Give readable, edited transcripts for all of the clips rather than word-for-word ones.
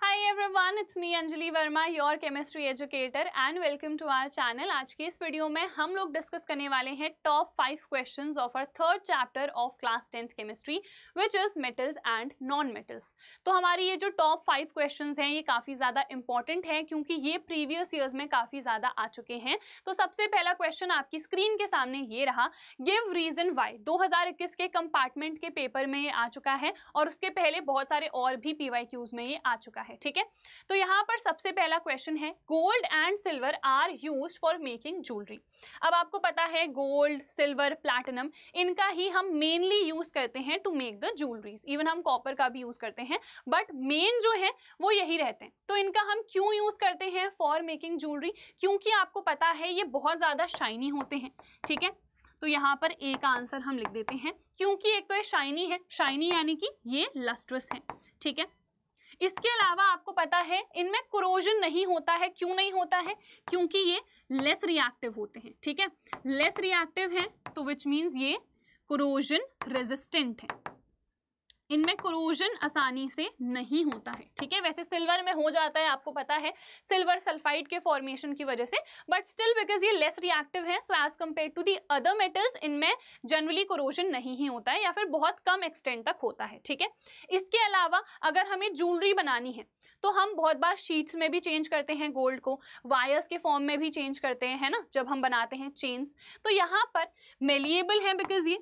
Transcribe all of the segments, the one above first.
Hi everyone, it's me Anjali Verma, your chemistry educator and welcome to our channel। आज की इस video में हम लोग डिस्कस करने वाले हैं top 5 questions of our third chapter of class 10th chemistry which is metals and non metals. तो हमारी ये जो टॉप 5 क्वेश्चंस हैं ये काफ़ी ज़्यादा इंपॉर्टेंट है क्योंकि ये प्रीवियस ईयर्स में काफ़ी ज़्यादा आ चुके हैं। तो सबसे पहला क्वेश्चन आपकी स्क्रीन के सामने ये रहा, गिव रीजन वाई। 2021 के कंपार्टमेंट के पेपर में ये आ चुका है और उसके पहले बहुत सारे और भी PYQs में ये आ चुका है। ठीक है, तो यहाँ पर सबसे पहला क्वेश्चन है, gold and silver are used for making jewellery. अब आपको पता है गोल्ड, सिल्वर, प्लैटिनम इनका ही हम मेनली यूज करते हैं to make the jewelleries. Even हम कॉपर का भी यूज करते हैं बट मेन जो है वो यही रहते हैं। तो इनका हम क्यों यूज करते हैं फॉर मेकिंग ज्वेलरी? क्योंकि आपको पता है ये बहुत ज्यादा शाइनी होते हैं। ठीक है, तो यहाँ पर ए का आंसर हम लिख देते हैं क्योंकि एक तो ये शाइनी है, शाइनी यानी कि ये लस्ट्रस है। ठीक है, इसके अलावा आपको पता है इनमें कोरोजन नहीं होता है। क्यों नहीं होता है? क्योंकि ये लेस रिएक्टिव होते हैं। ठीक है, लेस रिएक्टिव है तो विच मीन्स ये कोरोजन रेजिस्टेंट है, इनमें कोरोजन आसानी से नहीं होता है। ठीक है, वैसे सिल्वर में हो जाता है, आपको पता है सिल्वर सल्फाइड के फॉर्मेशन की वजह से, बट स्टिल बिकॉज ये लेस रिएक्टिव है so as compare to the other metals इनमें जनरली कोरोजन नहीं ही होता है या फिर बहुत कम एक्सटेंट तक होता है। ठीक है, इसके अलावा अगर हमें ज्वेलरी बनानी है तो हम बहुत बार शीट्स में भी चेंज करते हैं गोल्ड को, वायर्स के फॉर्म में भी चेंज करते हैं, है ना, जब हम बनाते हैं चेन्स। तो यहाँ पर मेलिएबल है बिकॉज ये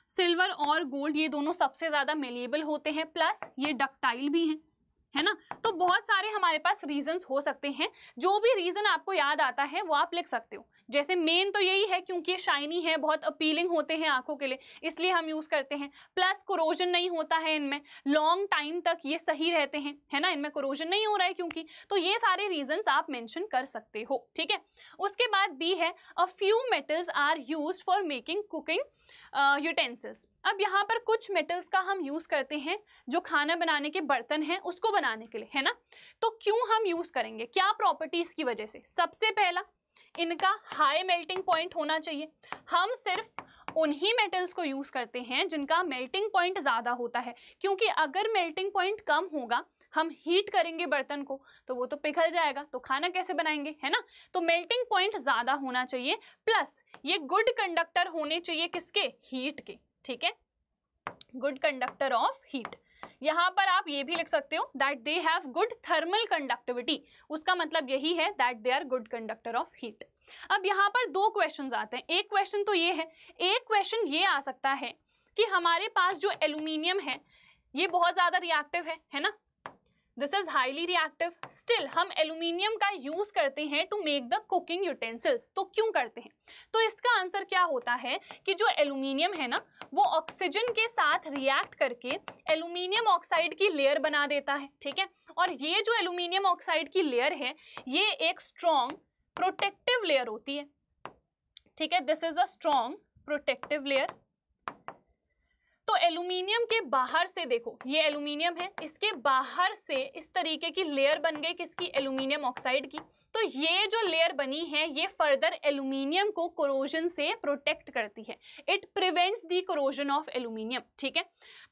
सिल्वर और गोल्ड ये दोनों सबसे ज्यादा मेलिएबल होते हैं, प्लस ये डक्टाइल भी हैं, है ना। तो बहुत सारे हमारे पास रीजंस हो सकते हैं, जो भी रीजन आपको याद आता है वो आप लिख सकते हो। जैसे मेन तो यही है क्योंकि ये शाइनी है, बहुत अपीलिंग होते हैं आंखों के लिए, इसलिए हम यूज करते हैं। प्लस कोरोजन नहीं होता है इनमें, लॉन्ग टाइम तक ये सही रहते हैं, है ना, इनमें कोरोजन नहीं हो रहा है क्योंकि। तो ये सारे रीजंस आप मेंशन कर सकते हो। ठीक है, उसके बाद बी है, a few metals are used for making cooking utensils. अब यहाँ पर कुछ मेटल्स का हम यूज करते हैं जो खाना बनाने के बर्तन हैं उसको बनाने के लिए, है ना। तो क्यों हम यूज करेंगे, क्या प्रॉपर्टीज की वजह से? सबसे पहला, इनका हाई मेल्टिंग पॉइंट होना चाहिए। हम सिर्फ उन्हीं मेटल्स को यूज करते हैं जिनका मेल्टिंग पॉइंट ज्यादा होता है, क्योंकि अगर मेल्टिंग पॉइंट कम होगा, हम हीट करेंगे बर्तन को तो वो तो पिघल जाएगा, तो खाना कैसे बनाएंगे, है ना। तो मेल्टिंग पॉइंट ज्यादा होना चाहिए, प्लस ये गुड कंडक्टर होने चाहिए किसके? हीट के। ठीक है, गुड कंडक्टर ऑफ हीट। यहाँ पर आप ये भी लिख सकते हो that they have good thermal conductivity, उसका मतलब यही है that they are good conductor of heat. अब यहाँ पर दो क्वेश्चंस आते हैं। एक क्वेश्चन तो ये है, एक क्वेश्चन ये आ सकता है कि हमारे पास जो एल्यूमिनियम है ये बहुत ज्यादा रिएक्टिव है ना, this is highly reactive. Still हम एल्यूमिनियम का यूज करते हैं to make the cooking utensils. तो क्यों करते हैं? तो इसका आंसर क्या होता है कि जो एल्यूमिनियम है ना वो ऑक्सीजन के साथ रिएक्ट करके एल्यूमिनियम ऑक्साइड की लेयर बना देता है। ठीक है, और ये जो एल्यूमिनियम ऑक्साइड की लेयर है ये एक स्ट्रॉन्ग प्रोटेक्टिव लेयर होती है। ठीक है, this is a strong protective layer. तो एल्यूमिनियम के बाहर से देखो, ये एल्यूमिनियम है, इसके बाहर से इस तरीके की लेयर बन गई किसकी? एल्यूमिनियम ऑक्साइड की। तो ये जो लेयर बनी है ये फर्दर एल्यूमिनियम को कोरोजन से प्रोटेक्ट करती है, it prevents the corrosion of aluminium. ठीक है,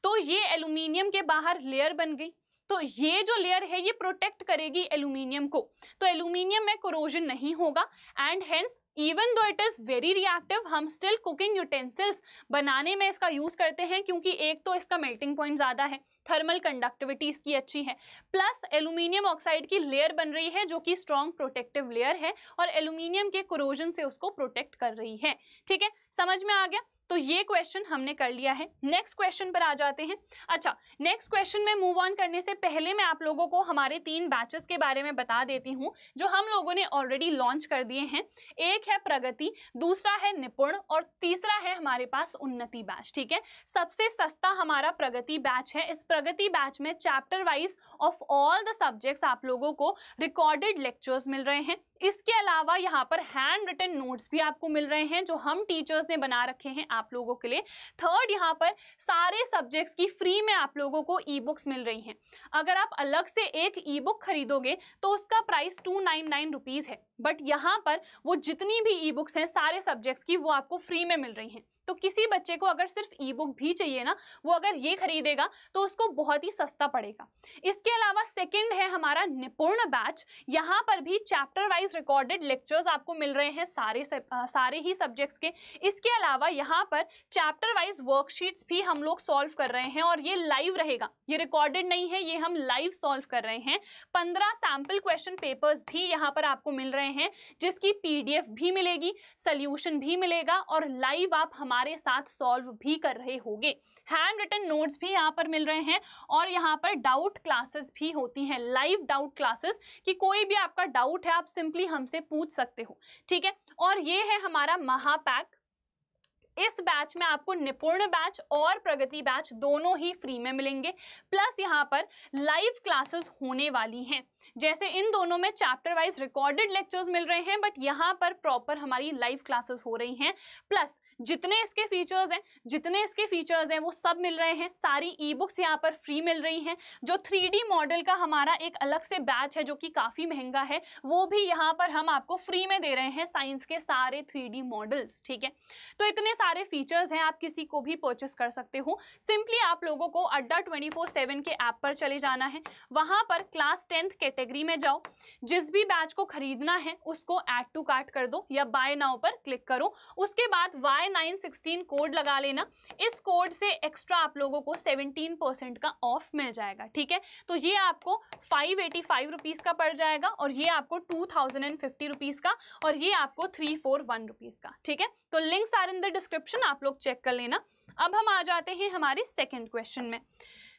तो ये एल्यूमिनियम के बाहर लेयर बन गई, तो ये जो लेयर है ये प्रोटेक्ट करेगी एल्यूमिनियम को, तो एल्यूमिनियम में कोरोजन नहीं होगा and hence even though it is very reactive, हम स्टिल कुकिंग यूटेंसिल्स बनाने में इसका यूज करते हैं क्योंकि एक तो इसका मेल्टिंग पॉइंट ज्यादा है, थर्मल कंडक्टिविटी इसकी अच्छी है, प्लस एल्यूमिनियम ऑक्साइड की लेयर बन रही है जो कि स्ट्रॉन्ग प्रोटेक्टिव लेयर है और एल्यूमिनियम के कोरोजन से उसको प्रोटेक्ट कर रही है। ठीक है, समझ में आ गया? तो ये क्वेश्चन हमने कर लिया है। नेक्स्ट क्वेश्चन पर आ जाते हैं। अच्छा, नेक्स्ट क्वेश्चन में मूव ऑन करने से पहले मैं आप लोगों को हमारे 3 बैचेस के बारे में बता देती हूँ जो हम लोगों ने ऑलरेडी लॉन्च कर दिए हैं। एक है प्रगति, दूसरा है निपुण और तीसरा है हमारे पास उन्नति बैच। ठीक है, सबसे सस्ता हमारा प्रगति बैच है। इस प्रगति बैच में chapter wise of all the subjects आप लोगों को रिकॉर्डेड लेक्चर्स मिल रहे हैं। इसके अलावा यहाँ पर हैंड रिटन नोट्स भी आपको मिल रहे हैं जो हम टीचर्स ने बना रखे हैं आप लोगों के लिए। थर्ड, यहाँ पर सारे सब्जेक्ट्स की फ्री में आप लोगों को ई बुक्स मिल रही हैं। अगर आप अलग से एक ई बुक खरीदोगे तो उसका प्राइस 299 रुपीज़ है, बट यहाँ पर वो जितनी भी ई बुक्स हैं सारे सब्जेक्ट्स की वो आपको फ्री में मिल रही हैं। तो किसी बच्चे को अगर सिर्फ ई बुक भी चाहिए ना, वो अगर ये खरीदेगा तो उसको बहुत ही सस्ता पड़ेगा। इसके अलावा सेकंड है हमारा निपुण बैच। यहाँ पर भी चैप्टर वाइज रिकॉर्डेड लेक्चर्स आपको मिल रहे हैं सारे ही सब्जेक्ट्स के। इसके अलावा यहाँ पर चैप्टर वाइज वर्कशीट्स भी हम लोग सॉल्व कर रहे हैं और ये लाइव रहेगा, ये रिकॉर्डेड नहीं है, ये हम लाइव सॉल्व कर रहे हैं। 15 सैंपल क्वेश्चन पेपर्स भी यहाँ पर आपको मिल रहे हैं, जिसकी PDF भी मिलेगी, सोल्यूशन भी मिलेगा और लाइव आप हमारे साथ सॉल्व भी कर रहे होगे। हैंड रिटन नोट्स भी यहाँ पर मिल रहे हैं और यहाँ पर डाउट क्लासेस भी होती हैं, लाइव डाउट क्लासेस, कि कोई भी आपका डाउट है आप सिंपली हमसे पूछ सकते हो, ठीक है। और ये है हमारा महापैक। इस बैच में आपको निपुण बैच और प्रगति बैच दोनों ही फ्री में मिलेंगे, प्लस यहाँ पर लाइव क्लासेस होने वाली हैं। जैसे इन दोनों में चैप्टर वाइज रिकॉर्डेड लेक्चर्स मिल रहे हैं, बट यहाँ पर प्रॉपर हमारी लाइव क्लासेस हो रही हैं। प्लस जितने इसके फीचर्स हैं वो सब मिल रहे हैं। सारी ई बुक्स यहाँ पर फ्री मिल रही हैं। जो 3D मॉडल का हमारा एक अलग से बैच है जो कि काफ़ी महंगा है, वो भी यहाँ पर हम आपको फ्री में दे रहे हैं, साइंस के सारे 3D मॉडल्स, ठीक है। तो इतने सारे फीचर्स हैं, आप किसी को भी परचेस कर सकते हो। सिंपली आप लोगों को अड्डा 24/7 के ऐप पर चले जाना है, वहाँ पर क्लास 10th कैटेगरी में जाओ, जिस भी बैच को खरीदना है उसको ऐड टू कार्ट कर दो या बाय नाउ पर क्लिक करो। उसके बाद Y916 कोड लगा लेना। इस कोड से एक्स्ट्रा आप लोगों को 17% का ऑफ मिल जाएगा, ठीक है। तो ये आपको 585 रुपीज़ का पड़ जाएगा और ये आपको 2050 रुपीज़ का और ये आपको 341 रुपीज़ का, ठीक है। तो links are in the description, आप लोग चेक कर लेना। अब हम आ जाते हैं हमारे सेकेंड क्वेश्चन में।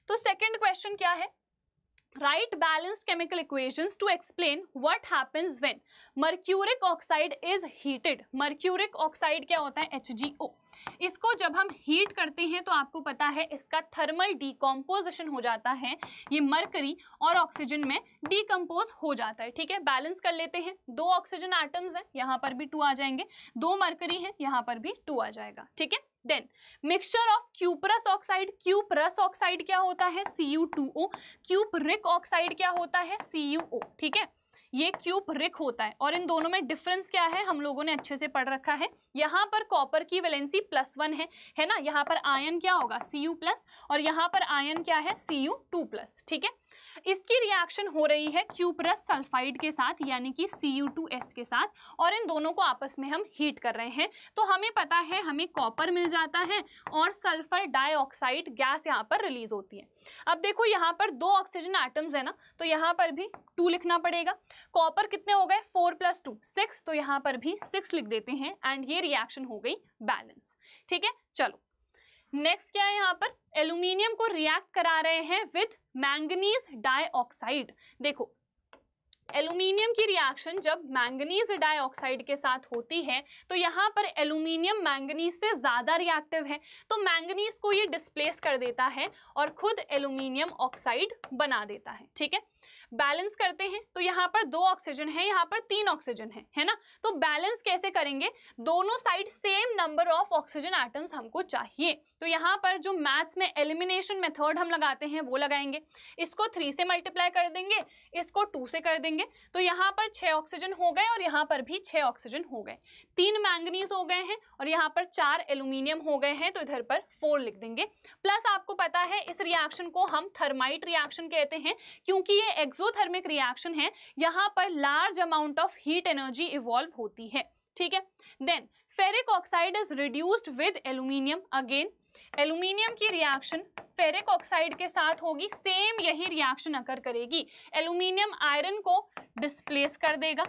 तो सेकेंड क्वेश्चन क्या है? Write balanced chemical equations to explain what happens when mercuric oxide is heated. Mercuric oxide क्या होता है? HgO। इसको जब हम हीट करते हैं तो आपको पता है इसका थर्मल डिकम्पोजिशन हो जाता है, ये मरकरी और ऑक्सीजन में डिकम्पोज हो जाता है, ठीक है। बैलेंस कर लेते हैं, 2 ऑक्सीजन एटम्स हैं, यहाँ पर भी 2 आ जाएंगे, 2 मरकरी हैं, यहाँ पर भी 2 आ जाएगा, ठीक है। Then mixture of cuprous oxide. Cuprous oxide क्या होता है? Cu2O। क्यूपरिक ऑक्साइड क्या होता है? CuO, ठीक है। ये क्यूपरिक होता है और इन दोनों में डिफरेंस क्या है हम लोगों ने अच्छे से पढ़ रखा है। यहाँ पर कॉपर की वैलेंसी +1 है ना। यहाँ पर आयन क्या होगा? Cu+ और यहाँ पर आयन क्या है? Cu2+, ठीक है। इसकी रिएक्शन हो रही है क्यूपरस सल्फाइड के साथ, यानी कि Cu2S के साथ, और इन दोनों को आपस में हम हीट कर रहे हैं। तो हमें पता है हमें कॉपर मिल जाता है और सल्फर डाइऑक्साइड गैस यहाँ पर रिलीज होती है। अब देखो यहाँ पर 2 ऑक्सीजन एटम्स है ना, तो यहाँ पर भी 2 लिखना पड़ेगा। कॉपर कितने हो गए? 4 + 2 6, तो यहाँ पर भी 6 लिख देते हैं एंड ये रिएक्शन हो गई बैलेंस, ठीक है। चलो नेक्स्ट क्या है? यहाँ पर एल्यूमिनियम को रिएक्ट करा रहे हैं विद मैंगनीज डाइऑक्साइड। देखो एल्यूमिनियम की रिएक्शन जब मैंगनीज डाइऑक्साइड के साथ होती है तो यहाँ पर एल्यूमिनियम मैंगनीज से ज़्यादा रिएक्टिव है, तो मैंगनीज को ये डिस्प्लेस कर देता है और खुद एल्यूमिनियम ऑक्साइड बना देता है, ठीक है। बैलेंस करते हैं तो यहाँ पर 2 ऑक्सीजन है, यहाँ पर 3 ऑक्सीजन है ना। तो बैलेंस कैसे करेंगे? दोनों side same number of oxygen atoms हमको चाहिए, तो यहाँ पर जो मैथ्स में एलिमिनेशन मेथड हम लगाते हैं वो लगाएंगे। इसको 3 से मल्टीप्लाई कर देंगे, इसको 2 से कर देंगे, तो यहाँ पर 6 ऑक्सीजन हो गए और यहाँ पर भी 6 ऑक्सीजन हो गए। 3 मैंगनीज हो गए हैं और यहाँ पर 4 एल्यूमिनियम हो गए हैं, तो इधर पर 4 लिख देंगे। प्लस आपको पता है इस रिएक्शन को हम थर्माइट रिएक्शन कहते हैं, क्योंकि ये एक्सोथर्मिक रिएक्शन है, यहाँ पर large amount of heat energy evolve होती है, ठीक है। Then ferric oxide is reduced with aluminium. Again aluminium की रिएक्शन फेरिक ऑक्साइड के साथ होगी, सेम यही रिएक्शन अकर करेगी। एल्यूमिनियम आयरन को डिस्प्लेस कर देगा,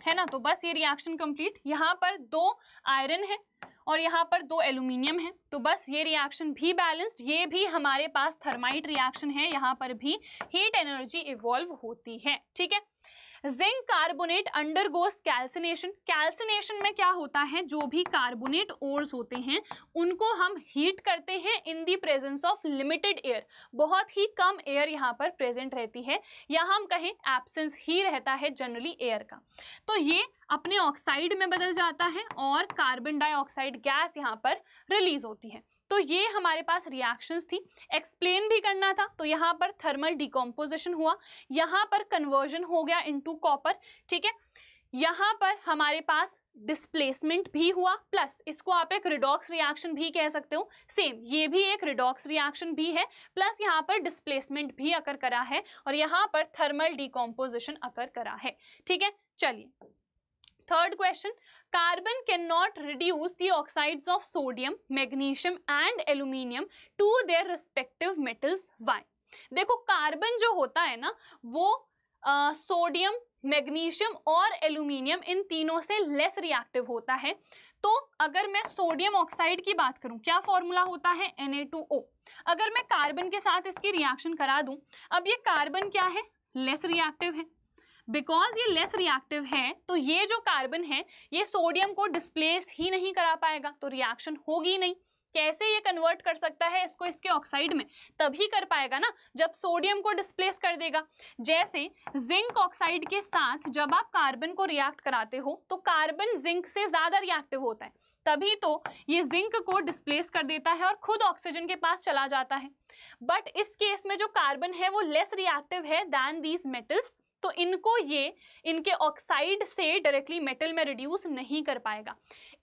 है ना। तो बस ये रिएक्शन कंप्लीट। यहाँ पर 2 आयरन है और यहाँ पर 2 एल्यूमिनियम है, तो बस ये रिएक्शन भी बैलेंस्ड। ये भी हमारे पास थर्माइट रिएक्शन है, यहाँ पर भी हीट एनर्जी इवॉल्व होती है, ठीक है। Zinc carbonate undergoes calcination. Calcination में क्या होता है? जो भी कार्बोनेट ओर्स होते हैं उनको हम हीट करते हैं in the presence of limited air. बहुत ही कम एयर यहाँ पर प्रेजेंट रहती है, या हम कहें एब्सेंस ही रहता है जनरली एयर का। तो ये अपने ऑक्साइड में बदल जाता है और कार्बन डाइऑक्साइड गैस यहाँ पर रिलीज होती है। तो ये हमारे पास रिएक्शंस थी, एक्सप्लेन भी करना था। तो यहाँ पर थर्मल डिकम्पोजिशन हुआ, यहाँ पर कन्वर्जन हो गया इनटू कॉपर, ठीक है। यहाँ पर हमारे पास डिस्प्लेसमेंट भी हुआ, प्लस इसको आप एक रिडॉक्स रिएक्शन भी कह सकते हो, सेम ये भी एक रिडॉक्स रिएक्शन भी है, प्लस यहाँ पर डिस्प्लेसमेंट भी अकर करा है और यहाँ पर थर्मल डिकम्पोजिशन अकर करा है। ठीक है, चलिए third question, carbon can not reduce the oxides of sodium, magnesium and aluminium to their respective metals, why? देखो कार्बन जो होता है ना वो सोडियम, मैग्नीशियम और एल्यूमिनियम इन तीनों से लेस रिएक्टिव होता है। तो अगर मैं सोडियम ऑक्साइड की बात करूं, क्या फॉर्मूला होता है Na2O। अगर मैं कार्बन के साथ इसकी रिएक्शन करा दूं, अब ये कार्बन क्या है, लेस रिएक्टिव है। बिकॉज ये लेस रिएक्टिव है तो ये जो कार्बन है ये सोडियम को डिस्प्लेस ही नहीं करा पाएगा, तो रिएक्शन होगी नहीं। कैसे ये कन्वर्ट कर सकता है इसको इसके ऑक्साइड में, तभी कर पाएगा ना जब सोडियम को डिस्प्लेस कर देगा। जैसे जिंक ऑक्साइड के साथ जब आप कार्बन को रिएक्ट कराते हो तो कार्बन जिंक से ज्यादा रिएक्टिव होता है, तभी तो ये जिंक को डिस्प्लेस कर देता है और खुद ऑक्सीजन के पास चला जाता है। बट इस केस में जो कार्बन है वो लेस रिएक्टिव है दैन दीज मेटल्स, तो इनको ये इनके ऑक्साइड से डायरेक्टली मेटल में रिड्यूस नहीं कर पाएगा।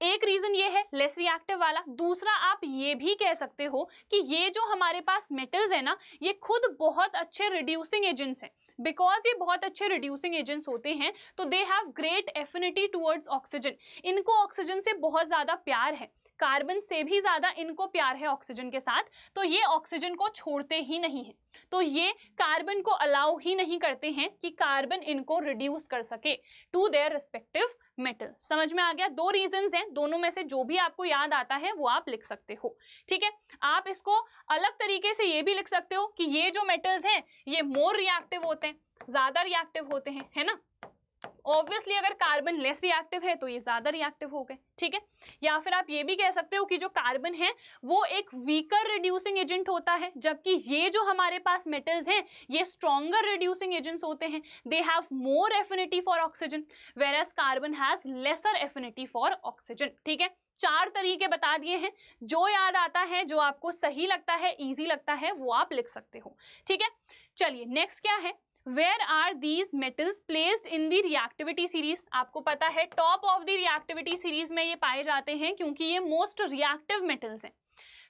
एक रीजन ये है लेस रिएक्टिव वाला। दूसरा आप ये भी कह सकते हो कि ये जो हमारे पास मेटल्स है ना ये खुद बहुत अच्छे रिड्यूसिंग एजेंट्स हैं। बिकॉज ये बहुत अच्छे रिड्यूसिंग एजेंट्स होते हैं तो they have great affinity towards oxygen, इनको ऑक्सीजन से बहुत ज़्यादा प्यार है, कार्बन से भी ज़्यादा इनको प्यार है ऑक्सीजन के साथ, तो ये ऑक्सीजन को छोड़ते ही नहीं है, तो ये कार्बन को अलाउ ही नहीं करते हैं कि कार्बन इनको रिड्यूस कर सके टू देयर रिस्पेक्टिव मेटल। समझ में आ गया? दो रीजंस हैं, दोनों में से जो भी आपको याद आता है वो आप लिख सकते हो। ठीक है, आप इसको अलग तरीके से ये भी लिख सकते हो कि ये जो मेटल्स हैं ये मोर रिएक्टिव होते हैं, ज्यादा रिएक्टिव होते हैं, है ना। ऑब्वियसली अगर कार्बन लेस रिएक्टिव है तो ये ज्यादा रिएक्टिव हो गए। ठीक है, या फिर आप ये भी कह सकते हो कि जो कार्बन है वो एक वीकर रिड्यूसिंग एजेंट होता है, जबकि ये जो हमारे पास मेटल्स हैं ये स्ट्रॉन्गर रिड्यूसिंग एजेंट्स होते हैं। They have more affinity for oxygen whereas carbon has lesser affinity for oxygen. ठीक है, 4 तरीके बता दिए हैं, जो याद आता है, जो आपको सही लगता है, इजी लगता है, वो आप लिख सकते हो। ठीक है, चलिए नेक्स्ट क्या है, Where are these metals placed in the reactivity series? आपको पता है top of the reactivity series में ये पाए जाते हैं क्योंकि ये मोस्ट रिएक्टिव मेटल्स हैं।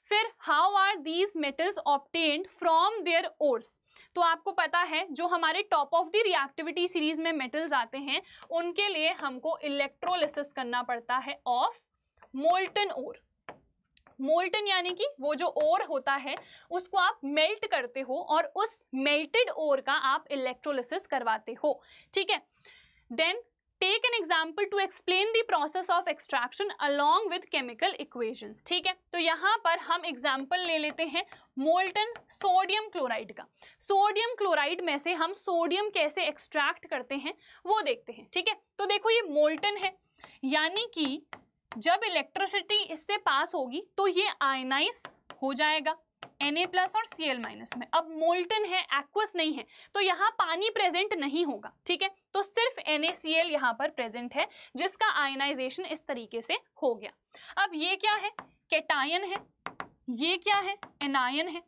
फिर how are these metals obtained from their ores? तो आपको पता है जो हमारे top of the reactivity series में मेटल्स आते हैं उनके लिए हमको इलेक्ट्रोलिसिस करना पड़ता है ऑफ मोल्टन ओर। मोल्टन यानी कि वो जो ओर होता है उसको आप मेल्ट करते हो और उस मेल्टेड ओर का आप इलेक्ट्रोलिसिस करवाते हो। ठीक है, then take an example to explain the process of extraction along with chemical equations. ठीक है, तो यहाँ पर हम एग्जाम्पल ले लेते हैं मोल्टन सोडियम क्लोराइड का। सोडियम क्लोराइड में से हम सोडियम कैसे एक्सट्रैक्ट करते हैं वो देखते हैं। ठीक है, तो देखो ये मोल्टन है, यानी कि जब इलेक्ट्रिसिटी इससे पास होगी तो ये आयनाइज हो जाएगा Na+ और Cl- में। अब मोल्टन है, एक्वस नहीं है, तो यहाँ पानी प्रेजेंट नहीं होगा। ठीक है, तो सिर्फ NaCl यहाँ पर प्रेजेंट है जिसका आयनाइजेशन इस तरीके से हो गया। अब ये क्या है, केटायन है, ये क्या है, एनायन है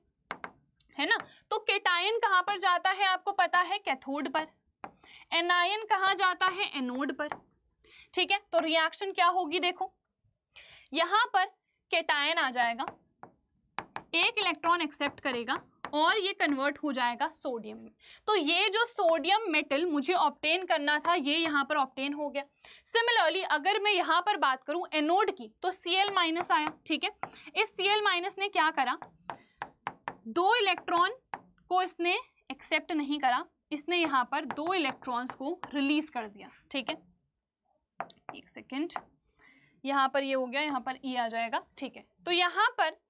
ना। तो केटायन कहाँ पर जाता है आपको पता है, कैथोड पर। एनायन कहाँ जाता है, एनोड पर। ठीक है, तो रिएक्शन क्या होगी, देखो यहां पर केटायन आ जाएगा, एक इलेक्ट्रॉन एक्सेप्ट करेगा और ये कन्वर्ट हो जाएगा सोडियम में। तो ये जो सोडियम मेटल मुझे ऑब्टेन करना था ये यहाँ पर ऑब्टेन हो गया। सिमिलरली अगर मैं यहाँ पर बात करूं एनोड की तो Cl- आया। ठीक है, इस Cl- ने क्या करा, 2 इलेक्ट्रॉन को इसने एक्सेप्ट नहीं करा, इसने यहाँ पर 2 इलेक्ट्रॉन्स को रिलीज कर दिया। ठीक है, एक सेकेंड, यहाँ पर ये हो गया, यहाँ पर E आ जाएगा। ठीक है, तो यहाँ पर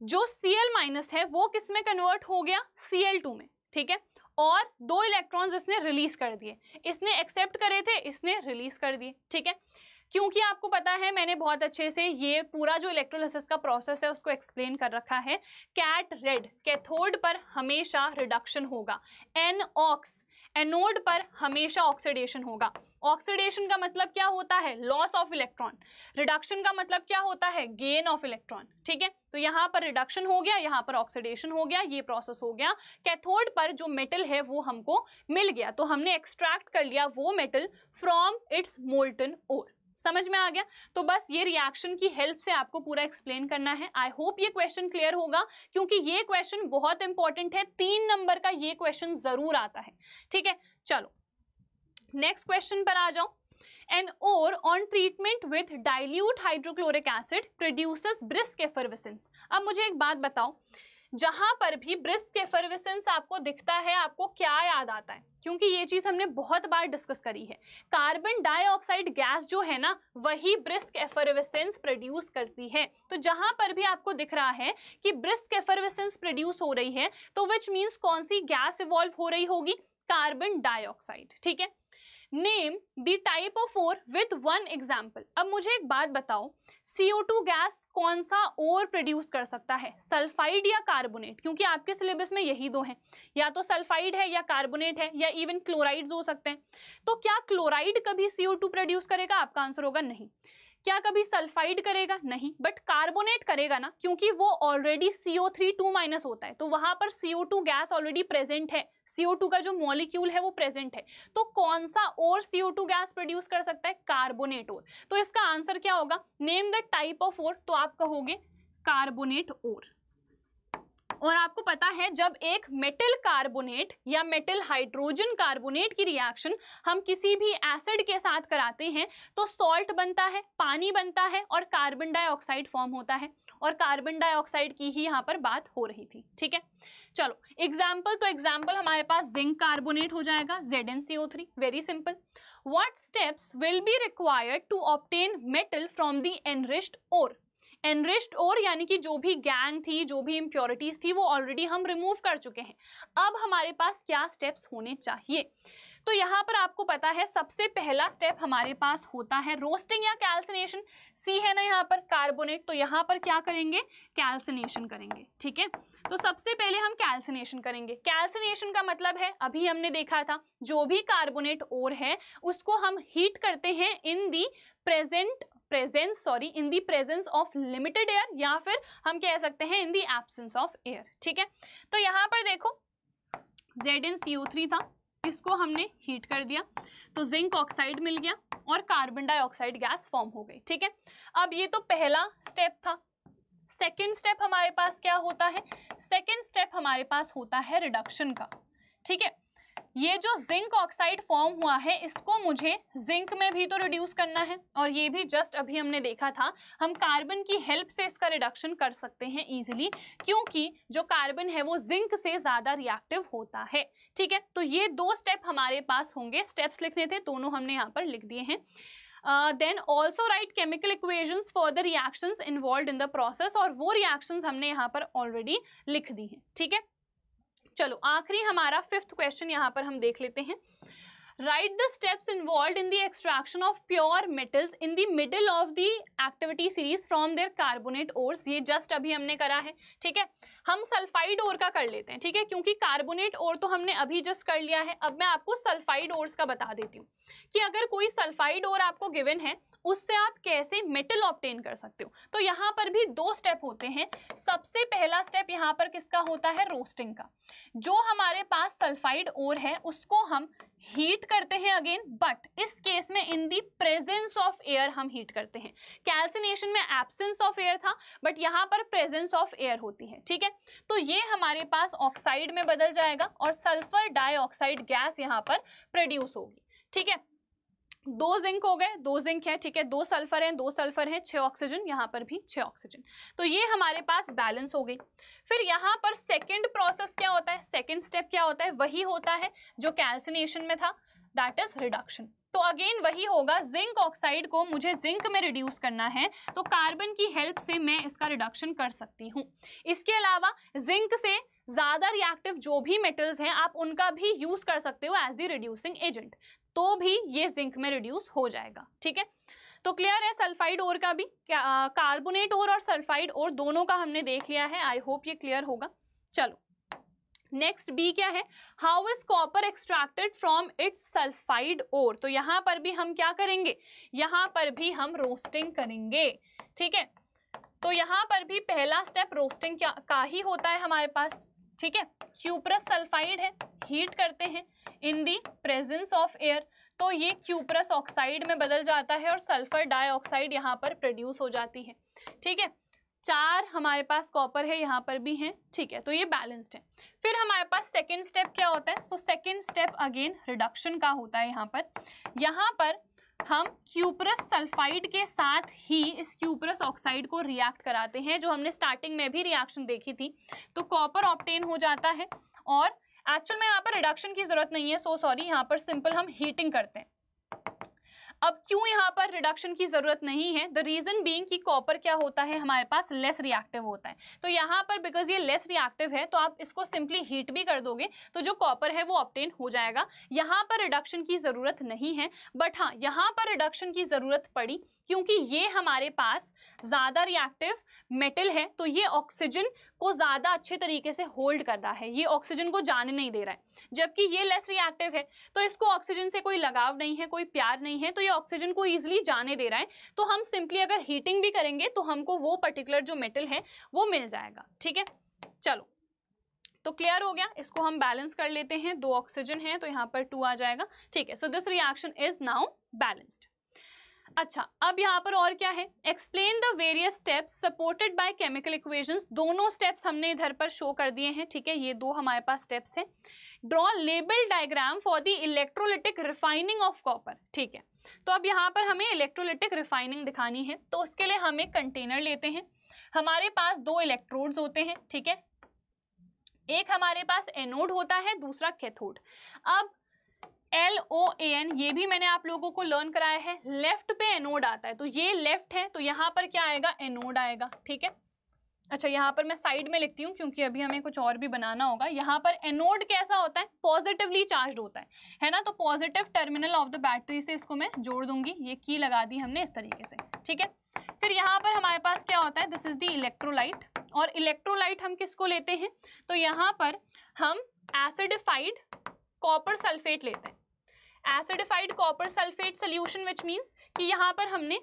जो Cl- है वो किस में कन्वर्ट हो गया, Cl2 में। ठीक है, और 2 इलेक्ट्रॉन्स इसने रिलीज कर दिए, इसने एक्सेप्ट करे थे, इसने रिलीज कर दिए। ठीक है, क्योंकि आपको पता है मैंने बहुत अच्छे से ये पूरा जो इलेक्ट्रोलिसिस का प्रोसेस है उसको एक्सप्लेन कर रखा है। कैट रेड कैथोड पर हमेशा रिडक्शन होगा, NOx एनोड पर हमेशा ऑक्सीडेशन होगा। ऑक्सीडेशन का मतलब क्या होता है? Loss of electron. रिडक्शन का मतलब क्या होता है? Gain of electron. ठीक है, तो यहाँ पर रिडक्शन हो गया, यहाँ पर ऑक्सीडेशन हो गया, ये प्रोसेस हो गया। कैथोड पर जो मेटल है वो हमको मिल गया, तो हमने एक्सट्रैक्ट कर लिया वो मेटल फ्रॉम इट्स मोल्टन ओर। समझ में आ गया? तो बस ये रिएक्शन की हेल्प से आपको पूरा एक्सप्लेन करना है। आई होप ये क्वेश्चन क्लियर होगा, क्योंकि ये क्वेश्चन बहुत इंपॉर्टेंट है। 3 नंबर का ये क्वेश्चन जरूर आता है। ठीक है, चलो नेक्स्ट क्वेश्चन पर आ जाओ। An ore on treatment with dilute hydrochloric acid produces brisk effervescence। अब मुझे एक बात बताओ, जहां पर भी ब्रिस्क एफर्वेसेंस आपको दिखता है, आपको क्या याद आता है? क्योंकि ये चीज हमने बहुत बार डिस्कस करी है। कार्बन डाइऑक्साइड गैस जो है ना, वही ब्रिस्क एफर्वेसेंस प्रोड्यूस करती है। तो जहां पर भी आपको दिख रहा है कि ब्रिस्क एफर्वेसेंस प्रोड्यूस हो रही है, तो विच मीन्स कौन सी गैस इवॉल्व हो रही होगी? Carbon dioxide. ठीक है, name the type of ore with 1 example. अब मुझे एक बात बताओ, CO2 गैस कौन सा ओर प्रोड्यूस कर सकता है? सल्फाइड या कार्बोनेट? क्योंकि आपके सिलेबस में यही दो हैं, या तो सल्फाइड है या कार्बोनेट है, या इवन क्लोराइड्स हो सकते हैं। तो क्या क्लोराइड कभी CO2 प्रोड्यूस करेगा? आपका आंसर होगा नहीं। क्या कभी सल्फाइड करेगा? नहीं। बट कार्बोनेट करेगा ना, क्योंकि वो ऑलरेडी CO3 2- होता है, तो वहां पर CO2 गैस ऑलरेडी प्रेजेंट है, CO2 का जो मॉलिक्यूल है वो प्रेजेंट है। तो कौन सा और CO2 गैस प्रोड्यूस कर सकता है? Carbonate ore. तो इसका आंसर क्या होगा? Name the type of ore, तो आप कहोगे कार्बोनेट ओर। और आपको पता है, जब एक मेटल कार्बोनेट या मेटल हाइड्रोजन कार्बोनेट की रिएक्शन हम किसी भी एसिड के साथ कराते हैं, तो सॉल्ट बनता है, पानी बनता है, और कार्बन डाइऑक्साइड फॉर्म होता है। और कार्बन डाइऑक्साइड की ही यहाँ पर बात हो रही थी। ठीक है, चलो एग्जाम्पल, तो एग्जाम्पल हमारे पास जिंक कार्बोनेट हो जाएगा, ZnCO3। Very simple. What steps will be required to obtain metal from the enriched ore? Enriched ore यानी कि जो भी गैंग थी, जो भी इम्प्योरिटीज थी, वो ऑलरेडी हम रिमूव कर चुके हैं। अब हमारे पास क्या स्टेप्स होने चाहिए? तो यहाँ पर आपको पता है, सबसे पहला स्टेप हमारे पास होता है रोस्टिंग या कैल्सिनेशन। सी है ना यहाँ पर कार्बोनेट, तो यहाँ पर क्या करेंगे? कैल्सिनेशन करेंगे। ठीक है, तो सबसे पहले हम कैल्सिनेशन करेंगे। कैल्सिनेशन का मतलब है, अभी हमने देखा था, जो भी कार्बोनेट ओर है उसको हम हीट करते हैं in the in the presence of limited air, या फिर हम कह सकते हैं in the absence of air. ठीक है, तो यहाँ पर देखो ZnCO3 था, इसको हमने हीट कर दिया, तो जिंक ऑक्साइड मिल गया और कार्बन डाइऑक्साइड गैस फॉर्म हो गई। ठीक है, अब ये तो पहला स्टेप था। सेकेंड स्टेप हमारे पास क्या होता है? सेकेंड स्टेप हमारे पास होता है रिडक्शन का। ठीक है, ये जो जिंक ऑक्साइड फॉर्म हुआ है, इसको मुझे जिंक में भी तो रिड्यूस करना है, और ये भी जस्ट अभी हमने देखा था, हम कार्बन की हेल्प से इसका रिडक्शन कर सकते हैं इजीली, क्योंकि जो कार्बन है वो जिंक से ज्यादा रिएक्टिव होता है। ठीक है, तो ये 2 स्टेप हमारे पास होंगे। स्टेप्स लिखने थे, दोनों हमने यहाँ पर लिख दिए हैं। Then also write chemical equations for the reactions involved in the process, और वो रिएक्शंस हमने यहाँ पर ऑलरेडी लिख दी हैं। ठीक है, चलो आखिरी हमारा 5th क्वेश्चन यहाँ पर हम देख लेते हैं। Write the steps involved in the extraction of pure metals in the middle of the activity series from their carbonate ores. ये जस्ट अभी हमने करा है। ठीक है, हम सल्फाइड ओर का कर लेते हैं। ठीक है, क्योंकि कार्बोनेट ओर तो हमने अभी जस्ट कर लिया है। अब मैं आपको सल्फाइड ओर्स का बता देती हूँ कि अगर कोई सल्फाइड ओर आपको गिवन है, उससे आप कैसे मेटल ऑब्टेन कर सकते हो। तो यहाँ पर भी 2 स्टेप होते हैं। सबसे पहला स्टेप यहाँ पर किसका होता है? रोस्टिंग का। जो हमारे पास सल्फाइड ओर है उसको हम हीट करते हैं अगेन, बट इस केस में इन दी प्रेजेंस ऑफ एयर हम हीट करते हैं। कैल्सिनेशन में एब्सेंस ऑफ एयर था, बट यहाँ पर प्रेजेंस ऑफ एयर होती है। ठीक है, तो ये हमारे पास ऑक्साइड में बदल जाएगा और सल्फर डाइऑक्साइड गैस यहाँ पर प्रोड्यूस होगी। ठीक है, 2 जिंक हो गए, 2 जिंक है। ठीक है, 2 सल्फर हैं, 2 सल्फर हैं, 6 ऑक्सीजन, यहाँ पर भी 6 ऑक्सीजन। तो ये हमारे पास बैलेंस हो गई। फिर यहाँ पर सेकंड प्रोसेस क्या होता है? सेकंड स्टेप क्या होता है? वही होता है जो कैल्सिनेशन में था, दैट इज रिडक्शन। तो अगेन वही होगा, जिंक ऑक्साइड को मुझे जिंक में रिड्यूस करना है, तो कार्बन की हेल्प से मैं इसका रिडक्शन कर सकती हूँ। इसके अलावा जिंक से ज्यादा रिएक्टिव जो भी मेटल्स हैं, आप उनका भी यूज कर सकते हो एज द रिड्यूसिंग एजेंट, तो भी ये जिंक में रिड्यूस हो जाएगा। ठीक है, तो क्लियर है सल्फाइड ओर का भी। कार्बोनेट ओर और सल्फाइड ओर दोनों का हमने देख लिया है। आई होप ये क्लियर होगा। चलो नेक्स्ट बी क्या है, how is copper extracted from its sulphide ore. तो यहाँ पर भी हम क्या करेंगे, यहाँ पर भी हम रोस्टिंग करेंगे, ठीक है। तो यहाँ पर भी पहला स्टेप रोस्टिंग का ही होता है हमारे पास, ठीक है। क्यूप्रस सल्फाइड है, हीट करते हैं in the presence of air, तो ये क्यूप्रस ऑक्साइड में बदल जाता है और सल्फर डाइऑक्साइड यहाँ पर प्रोड्यूस हो जाती है, ठीक है। 4 हमारे पास कॉपर है, यहाँ पर भी है, ठीक है। तो ये बैलेंस्ड है। फिर हमारे पास सेकेंड स्टेप क्या होता है, so second step again reduction का होता है। यहाँ पर हम क्यूप्रस सल्फाइड के साथ ही इस क्यूप्रस ऑक्साइड को रिएक्ट कराते हैं, जो हमने स्टार्टिंग में भी रिएक्शन देखी थी। तो कॉपर ऑब्टेन हो जाता है और एक्चुअल में यहाँ पर रिडक्शन की जरूरत नहीं है, सो सॉरी, यहाँ पर सिंपल हम हीटिंग करते हैं। अब क्यों यहाँ पर रिडक्शन की जरूरत नहीं है, द रीजन बीइंग कि कॉपर क्या होता है हमारे पास, लेस रिएक्टिव होता है। तो यहाँ पर बिकॉज ये लेस रिएक्टिव है तो आप इसको सिंपली हीट भी कर दोगे तो जो कॉपर है वो ऑब्टेन हो जाएगा। यहाँ पर रिडक्शन की जरूरत नहीं है, बट हाँ यहाँ पर रिडक्शन की जरूरत पड़ी क्योंकि ये हमारे पास ज़्यादा रिएक्टिव मेटल है, तो ये ऑक्सीजन को ज़्यादा अच्छे तरीके से होल्ड कर रहा है, ये ऑक्सीजन को जाने नहीं दे रहा है। जबकि ये लेस रिएक्टिव है तो इसको ऑक्सीजन से कोई लगाव नहीं है, कोई प्यार नहीं है, तो ये ऑक्सीजन को ईजिली जाने दे रहा है। तो हम सिंपली अगर हीटिंग भी करेंगे तो हमको वो पर्टिकुलर जो मेटल है वो मिल जाएगा, ठीक है। चलो, तो क्लियर हो गया, इसको हम बैलेंस कर लेते हैं। 2 ऑक्सीजन है तो यहाँ पर 2 आ जाएगा, ठीक है। So this reaction is now balanced. अच्छा, अब यहाँ पर और क्या है, explain the various steps supported by chemical equations. दोनों स्टेप्स हमने इधर पर शो कर दिए हैं, ठीक है। ये 2 हमारे पास स्टेप्स हैं। Draw label diagram for the electrolytic refining of copper, ठीक है। तो अब यहाँ पर हमें इलेक्ट्रोलिटिक रिफाइनिंग दिखानी है, तो उसके लिए हम एक कंटेनर लेते हैं। हमारे पास 2 इलेक्ट्रोड्स होते हैं, ठीक है। एक हमारे पास एनोड होता है, दूसरा कैथोड। अब LOAN ये भी मैंने आप लोगों को लर्न कराया है, लेफ्ट पे एनोड आता है, तो ये लेफ्ट है तो यहाँ पर क्या आएगा, एनोड आएगा, ठीक है। अच्छा, यहाँ पर मैं साइड में लिखती हूँ क्योंकि अभी हमें कुछ और भी बनाना होगा। यहाँ पर एनोड कैसा होता है, पॉजिटिवली चार्ज होता है ना। तो positive terminal of the battery से इसको मैं जोड़ दूंगी, ये की लगा दी हमने इस तरीके से, ठीक है। फिर यहाँ पर हमारे पास क्या होता है, दिस इज द इलेक्ट्रोलाइट। और इलेक्ट्रोलाइट हम किसको लेते हैं, तो यहाँ पर हम एसिडिफाइड कॉपर सल्फेट लेते हैं। Acidified copper sulphate solution which means कि यहाँ पर हमने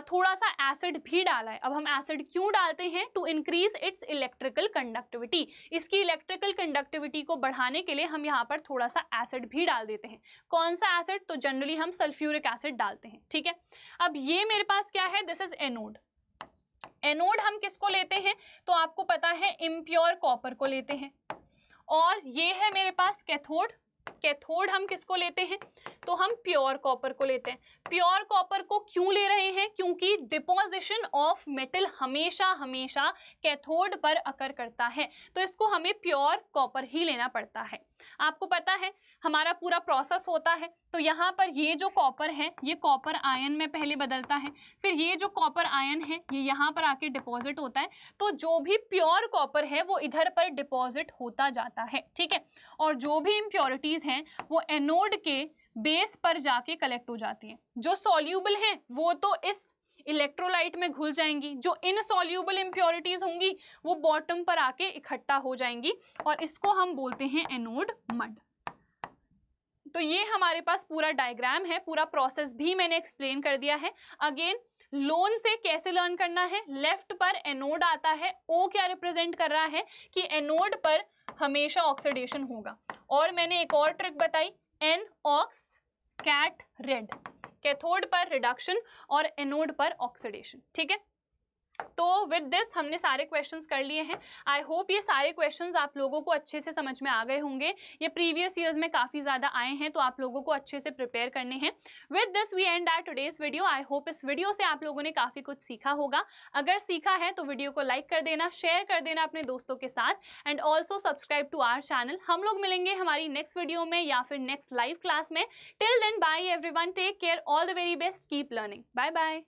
थोड़ा सा एसिड भी डाला है। अब हम एसिड क्यों डालते हैं, to increase its electrical conductivity. इसकी इलेक्ट्रिकल कंडक्टिविटी को बढ़ाने के लिए हम यहाँ पर थोड़ा सा एसिड भी डाल देते हैं। कौन सा एसिड, तो जनरली हम सल्फ्यूरिक एसिड डालते हैं, ठीक है। अब ये मेरे पास क्या है, दिस इज एनोड। एनोड हम किसको लेते हैं, तो आपको पता है इम्प्योर कॉपर को लेते हैं। और ये है मेरे पास कैथोड। कैथोड हम किसको लेते हैं, तो हम प्योर कॉपर को लेते हैं। प्योर कॉपर को क्यों ले रहे हैं, क्योंकि डिपोजिशन ऑफ मेटल हमेशा हमेशा कैथोड पर अकर करता है, तो इसको हमें प्योर कॉपर ही लेना पड़ता है। आपको पता है हमारा पूरा प्रोसेस होता है, तो यहाँ पर ये जो कॉपर है ये कॉपर आयन में पहले बदलता है, फिर ये जो कॉपर आयन है ये यहाँ पर आके डिपॉजिट होता है। तो जो भी प्योर कॉपर है वो इधर पर डिपॉजिट होता जाता है, ठीक है। और जो भी इम्प्योरिटीज हैं वो एनोड के बेस पर जाके कलेक्ट हो जाती हैं। जो सॉल्यूबल हैं वो तो इस इलेक्ट्रोलाइट में घुल जाएंगी, जो इनसॉल्यूबल इम्प्योरिटीज होंगी वो बॉटम पर आके इकट्ठा हो जाएंगी, और इसको हम बोलते हैं एनोड मड। तो ये हमारे पास पूरा डायग्राम है, पूरा प्रोसेस भी मैंने एक्सप्लेन कर दिया है। अगेन लोन से कैसे लर्न करना है, लेफ्ट पर एनोड आता है, ओ क्या रिप्रेजेंट कर रहा है कि एनोड पर हमेशा ऑक्सीडेशन होगा। और मैंने एक और ट्रिक बताई, an ox cat red, cathode पर रिडक्शन और एनोड पर ऑक्सीडेशन, ठीक है। तो विद दिस हमने सारे क्वेश्चंस कर लिए हैं। आई होप ये सारे क्वेश्चंस आप लोगों को अच्छे से समझ में आ गए होंगे। ये प्रीवियस ईयर्स में काफ़ी ज़्यादा आए हैं, तो आप लोगों को अच्छे से प्रिपेयर करने हैं। With this we end our today's video. I hope इस वीडियो से आप लोगों ने काफ़ी कुछ सीखा होगा। अगर सीखा है तो वीडियो को लाइक कर देना, शेयर कर देना अपने दोस्तों के साथ, and also subscribe to our channel. हम लोग मिलेंगे हमारी नेक्स्ट वीडियो में या फिर नेक्स्ट लाइव क्लास में। Till then bye everyone, take care, all the very best, keep learning, bye bye.